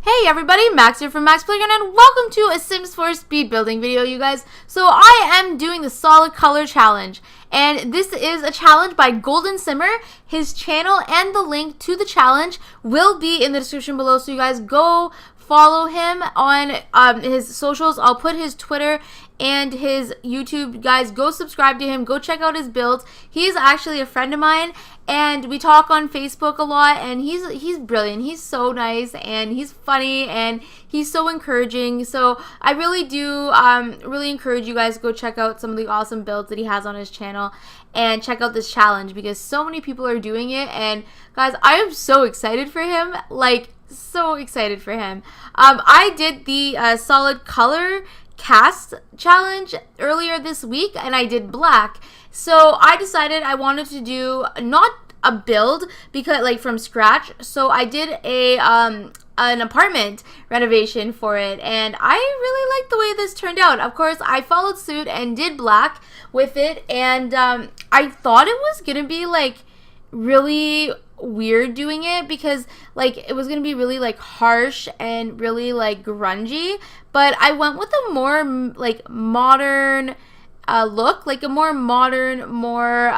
Hey everybody, Max here from MaksPlayground and welcome to a Sims 4 speed building video, you guys. So I am doing the solid color challenge, and this is a challenge by Golden Simmer. His channel and the link to the challenge will be in the description below, so you guys go follow him on his socials. I'll put his Twitter and his YouTube. Guys, go subscribe to him, go check out his builds. He's actually a friend of mine and we talk on Facebook a lot, and he's brilliant. He's so nice and he's funny and he's so encouraging. So I really do really encourage you guys to go check out some of the awesome builds that he has on his channel and check out this challenge because so many people are doing it. And guys, I am so excited for him, like so excited for him. I did the solid color cast challenge earlier this week and I did black. So I decided I wanted to do not a build because like from scratch. So I did a an apartment renovation for it, and I really like the way this turned out. Of course, I followed suit and did black with it, and I thought it was gonna be like really weird doing it because like it was gonna be really like harsh and really like grungy, but I went with a more like modern look, like a more modern, more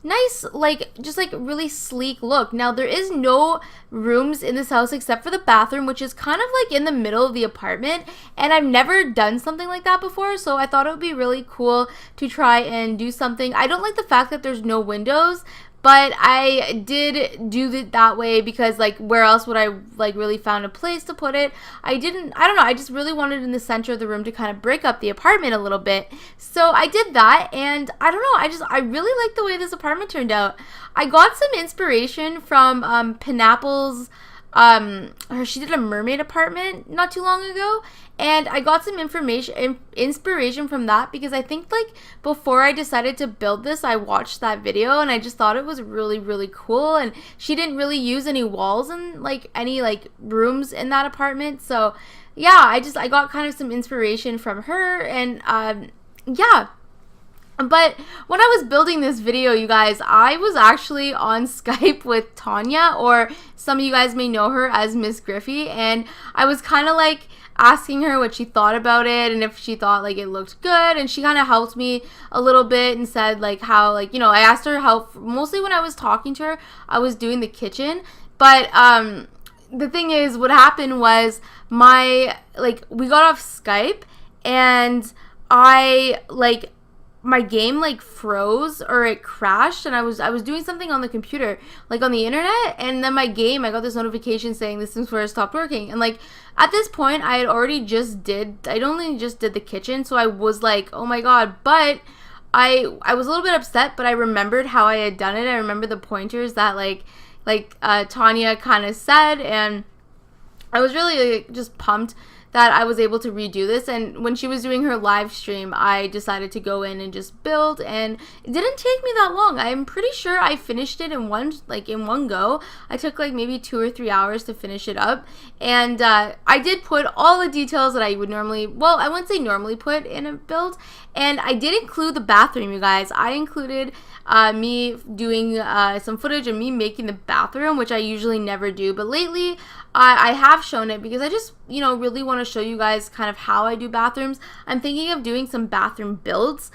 nice, like just like really sleek look. Now there is no rooms in this house except for the bathroom, which is kind of like in the middle of the apartment, and I've never done something like that before, so I thought it would be really cool to try and do something. I don't like the fact that there's no windows, but I did do it that way because like where else would I like really found a place to put it? I don't know, I just really wanted in the center of the room to kind of break up the apartment a little bit. So I did that, and I don't know, I really like the way this apartment turned out. I got some inspiration from Pineapple's she did a mermaid apartment not too long ago, and I got some inspiration from that because I think like before I decided to build this, I watched that video and I just thought it was really cool, and she didn't really use any walls and like any like rooms in that apartment. So yeah, I got kind of some inspiration from her, and yeah. But when I was building this video, you guys, I was actually on Skype with Tanya, or some of you guys may know her as Miss Griffey, and I was kind of like asking her what she thought about it and if she thought like it looked good, and she kind of helped me a little bit and said like how, like, you know, I asked her how, mostly when I was talking to her, I was doing the kitchen, but the thing is, what happened was we got off Skype and my game like froze or it crashed, and I was doing something on the computer, like on the internet, and then I got this notification saying the Sims 4 stopped working. And like at this point I only just did the kitchen, so I was like, oh my god. But I was a little bit upset, but I remembered how I had done it. I remember the pointers that Tanya kind of said, and I was really just pumped that I was able to redo this. And when she was doing her live stream, I decided to go in and just build, and it didn't take me that long. I'm pretty sure I finished it in one go. I took like maybe 2 or 3 hours to finish it up, and I did put all the details that I would normally, well, I wouldn't say normally put in a build, and I did include the bathroom, you guys. I included me doing some footage of me making the bathroom, which I usually never do, but lately I have shown it because I just, you know, really want to show you guys kind of how I do bathrooms. I'm thinking of doing some bathroom builds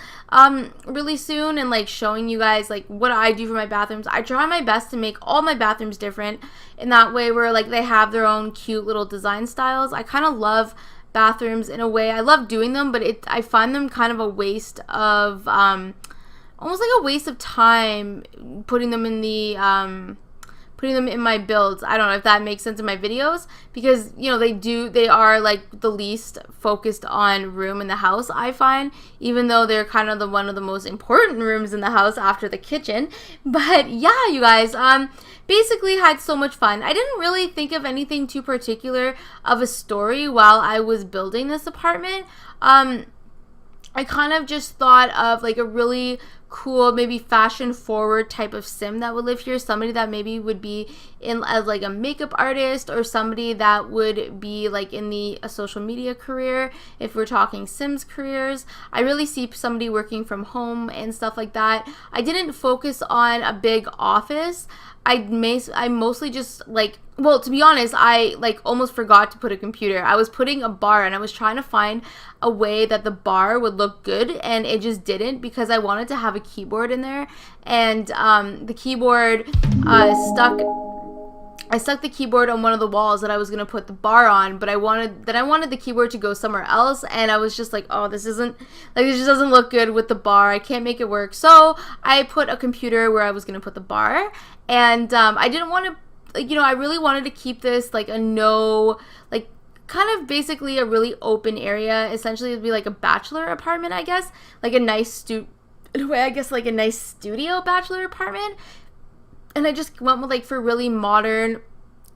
really soon, and like showing you guys like what I do for my bathrooms. I try my best to make all my bathrooms different in that way, where like they have their own cute little design styles. I kind of love bathrooms in a way. I love doing them, but I find them kind of a waste of almost like a waste of time putting them in my builds. I don't know if that makes sense in my videos, because you know they are like the least focused on room in the house, I find, even though they're kind of one of the most important rooms in the house after the kitchen. But yeah, you guys, basically had so much fun. I didn't really think of anything too particular of a story while I was building this apartment. I kind of just thought of like a really cool, maybe fashion forward type of sim that would live here. Somebody that maybe would be in as like a makeup artist, or somebody that would be like in a social media career. If we're talking Sims careers, I really see somebody working from home and stuff like that. I didn't focus on a big office. I mostly just like, well, to be honest, I like almost forgot to put a computer. I was putting a bar, and I was trying to find a way that the bar would look good, and it just didn't, because I wanted to have a keyboard in there, and the keyboard I stuck the keyboard on one of the walls that I was gonna put the bar on, but I wanted the keyboard to go somewhere else, and I was just like, oh, this just doesn't look good with the bar. I can't make it work. So I put a computer where I was gonna put the bar, and I didn't want to, you know, I really wanted to keep this like kind of basically a really open area. Essentially, it'd be like a bachelor apartment, I guess, like a nice like a nice studio bachelor apartment. And I just went with like for really modern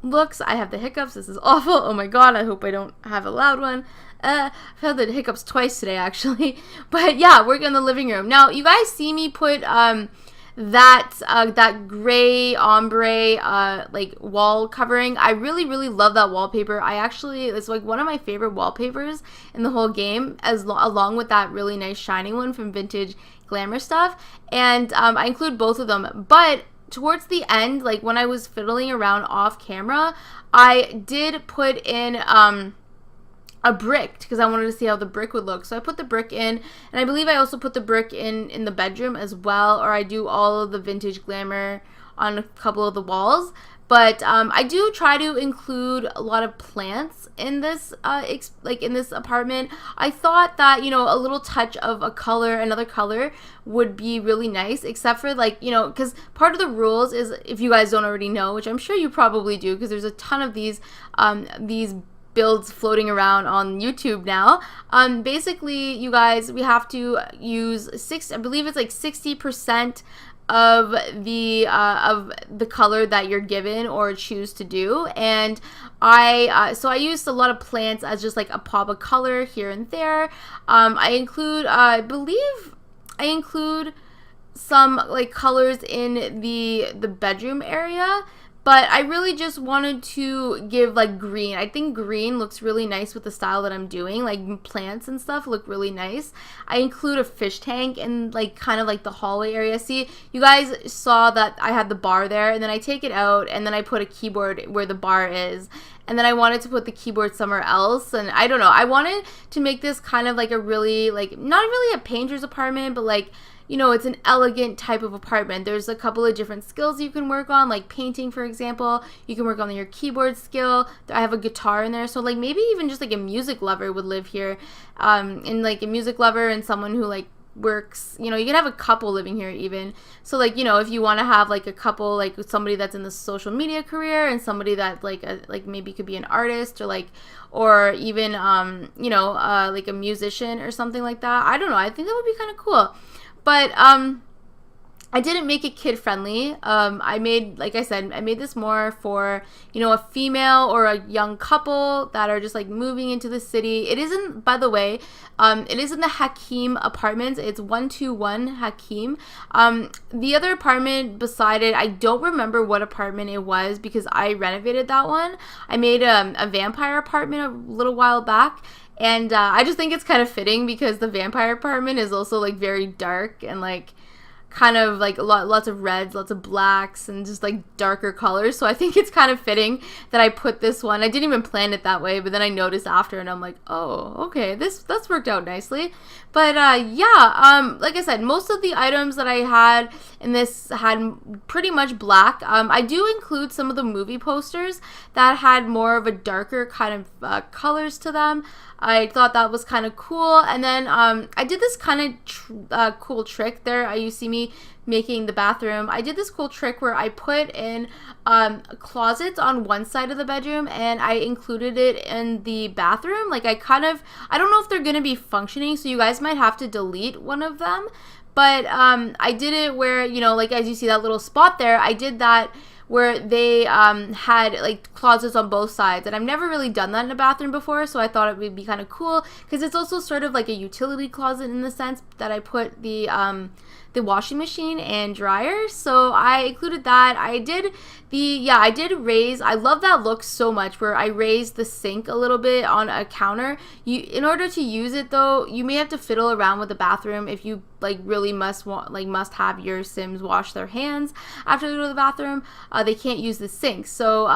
looks. I have the hiccups. This is awful. Oh my god, I hope I don't have a loud one. I've had the hiccups twice today, actually. But yeah, we're in the living room. Now, you guys see me put that gray ombre like wall covering. I really love that wallpaper. It's like one of my favorite wallpapers in the whole game, along with that really nice shiny one from Vintage Glamour Stuff. And I include both of them. But towards the end, like when I was fiddling around off camera, I did put in a brick, because I wanted to see how the brick would look. So I put the brick in, and I believe I also put the brick in the bedroom as well, or I do all of the Vintage Glamour on a couple of the walls. But I do try to include a lot of plants in this, in this apartment. I thought that, you know, a little touch of another color would be really nice, except for like, you know, because part of the rules is, if you guys don't already know, which I'm sure you probably do, because there's a ton of these builds floating around on YouTube now. Basically, you guys, we have to use I believe it's like 60% of the color that you're given or choose to do. And so I used a lot of plants as just like a pop of color here and there. I believe I include some like colors in the bedroom area, but I really just wanted to give like green. I think green looks really nice with the style that I'm doing. Like plants and stuff look really nice. I include a fish tank in like kind of like the hallway area. See, you guys saw that I had the bar there, and then I take it out, and then I put a keyboard where the bar is. And then I wanted to put the keyboard somewhere else, and I don't know. I wanted to make this kind of like a really, like, not really a painter's apartment, but like, you know, it's an elegant type of apartment. There's a couple of different skills you can work on, like painting, for example. You can work on your keyboard skill. I have a guitar in there, so like maybe even just like a music lover would live here, and like a music lover and someone who like works, you know, you can have a couple living here even. So like, you know, if you want to have like a couple, like somebody that's in the social media career and somebody that like maybe could be an artist, or even you know, like a musician or something like that. I don't know. I think that would be kind of cool. But I didn't make it kid friendly. I made, like I said, I made this more for, you know, a female or a young couple that are just like moving into the city. It isn't, by the way, it isn't the Hakim apartments. It's 121 Hakim. The other apartment beside it, I don't remember what apartment it was because I renovated that one. I made a vampire apartment a little while back. And I just think it's kind of fitting because the vampire apartment is also like very dark and like kind of like lots of reds, lots of blacks, and just like darker colors. So I think it's kind of fitting that I put this one. I didn't even plan it that way, but then I noticed after and I'm like, oh, okay, that's worked out nicely. But yeah, like I said, most of the items that I had in this had pretty much black. I do include some of the movie posters that had more of a darker kind of colors to them. I thought that was kind of cool. And then I did this kind of cool trick there. You see me making the bathroom. I did this cool trick where I put in closets on one side of the bedroom and I included it in the bathroom. Like I don't know if they're going to be functioning, so you guys might have to delete one of them. But I did it where, you know, like as you see that little spot there, I did that where they had like closets on both sides, and I've never really done that in a bathroom before, so I thought it would be kind of cool because it's also sort of like a utility closet in the sense that I put the the washing machine and dryer, so I included that. I did raise, I love that look so much, where I raised the sink a little bit on a counter. In order to use it though, you may have to fiddle around with the bathroom if you like really must have your Sims wash their hands after they go to the bathroom. They can't use the sink, so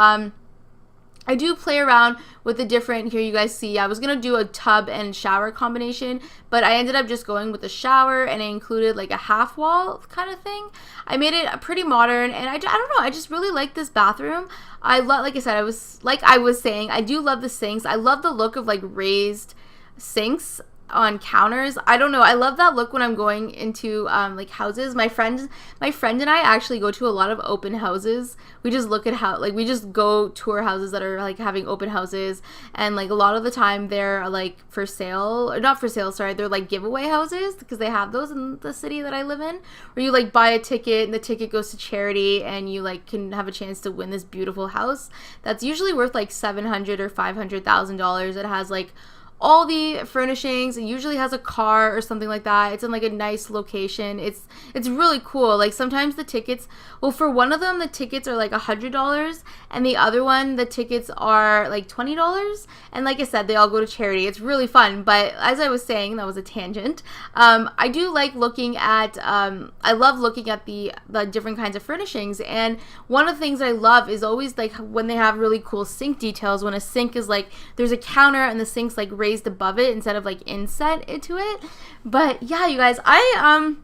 I do play around with the different, here you guys see, I was going to do a tub and shower combination, but I ended up just going with the shower, and I included like a half wall kind of thing. I made it pretty modern, and I don't know, I just really like this bathroom. I love, like I was saying, I do love the sinks. I love the look of like raised sinks on counters. I don't know, I love that look when I'm going into like houses. My friend and I actually go to a lot of open houses. We just look at how, like, we just go tour houses that are like having open houses, and like a lot of the time they're like for sale, or not for sale, sorry, they're like giveaway houses, because they have those in the city that I live in, where you like buy a ticket and the ticket goes to charity, and you like can have a chance to win this beautiful house that's usually worth like $700,000 or $500,000. It has like all the furnishings. It usually has a car or something like that. It's in like a nice location. It's really cool. Like sometimes the tickets, well, for one of them the tickets are like $100, and the other one the tickets are like $20, and like I said, they all go to charity. It's really fun. But as I was saying, that was a tangent. I do like looking at I love looking at the different kinds of furnishings, and one of the things I love is always like when they have really cool sink details, when a sink is like, there's a counter and the sink's like raised above it instead of like inset into it. But yeah, you guys, I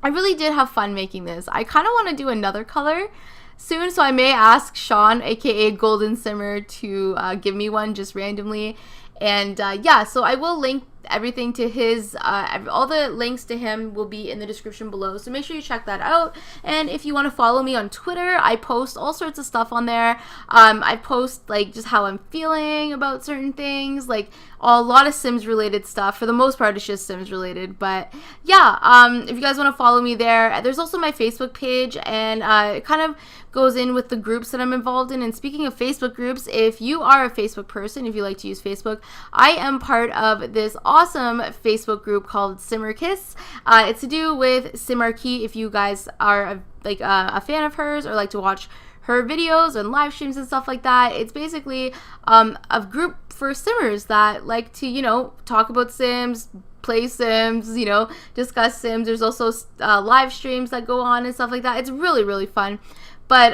really did have fun making this. I kind of want to do another color soon, so I may ask Sean, aka Golden Simmer, to give me one just randomly. And yeah, so I will link everything to his, all the links to him will be in the description below, so make sure you check that out. And if you want to follow me on Twitter, I post all sorts of stuff on there. I post like just how I'm feeling about certain things, like a lot of Sims related stuff. For the most part, it's just Sims related, but yeah, if you guys want to follow me there. There's also my Facebook page, and it kind of goes in with the groups that I'm involved in. And speaking of Facebook groups, if you are a Facebook person, if you like to use Facebook, I am part of this awesome Facebook group called SIMMER'S. It's to do with Simmarkey. If you guys are like a fan of hers, or like to watch her videos and live streams and stuff like that, it's basically a group for Simmers that like to, you know, talk about Sims, play Sims, you know, discuss Sims. There's also live streams that go on and stuff like that. It's really, really fun. But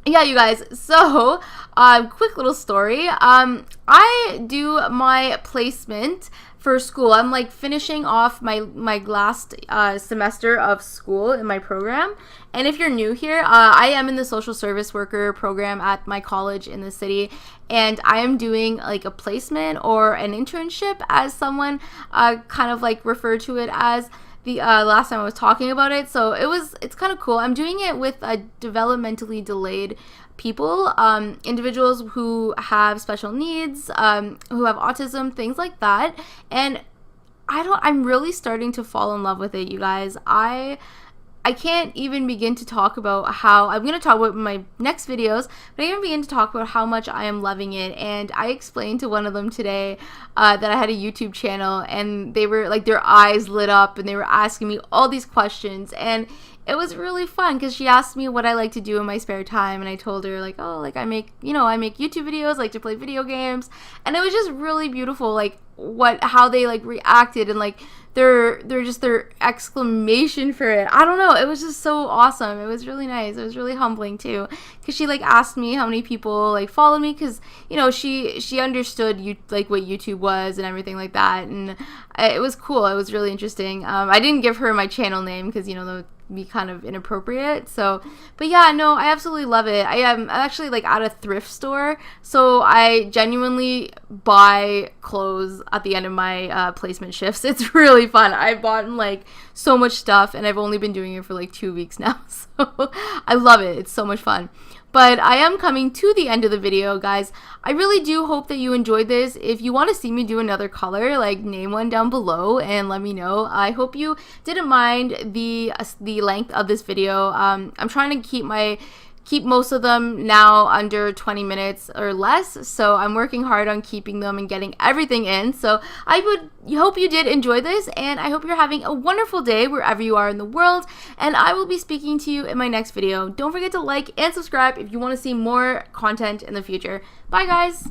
yeah, you guys, so quick little story. I do my placement for school. I'm like finishing off my last semester of school in my program. And if you're new here, I am in the social service worker program at my college in the city, and I am doing like a placement or an internship, as someone kind of like referred to it as the last time I was talking about it. So it's kind of cool. I'm doing it with developmentally delayed people, individuals who have special needs, who have autism, things like that. And I'm really starting to fall in love with it, you guys. I can't even begin to talk about how, I'm going to talk about my next videos, but I can't begin to talk about how much I am loving it. And I explained to one of them today that I had a YouTube channel, and they were like, their eyes lit up, and they were asking me all these questions, and it was really fun because she asked me what I like to do in my spare time, and I told her like, oh, like I make YouTube videos, like to play video games, and it was just really beautiful, like how they like reacted, and like their exclamation for it. I don't know, it was just so awesome. It was really nice. It was really humbling too, because she like asked me how many people like followed me, because you know she understood like what YouTube was and everything like that, and it was cool. It was really interesting. I didn't give her my channel name because, you know, that would be kind of inappropriate. So, but yeah, no, I absolutely love it. I'm actually like at a thrift store, so I genuinely buy clothes at the end of my placement shifts. It's really fun. I've bought like so much stuff, and I've only been doing it for like 2 weeks now, so I love it. It's so much fun. But I am coming to the end of the video, guys. I really do hope that you enjoyed this. If you want to see me do another color, like name one down below and let me know. I hope you didn't mind the length of this video. I'm trying to keep keep most of them now under 20 minutes or less. So I'm working hard on keeping them and getting everything in. So I hope you did enjoy this, and I hope you're having a wonderful day wherever you are in the world, and I will be speaking to you in my next video. Don't forget to like and subscribe if you want to see more content in the future. Bye guys!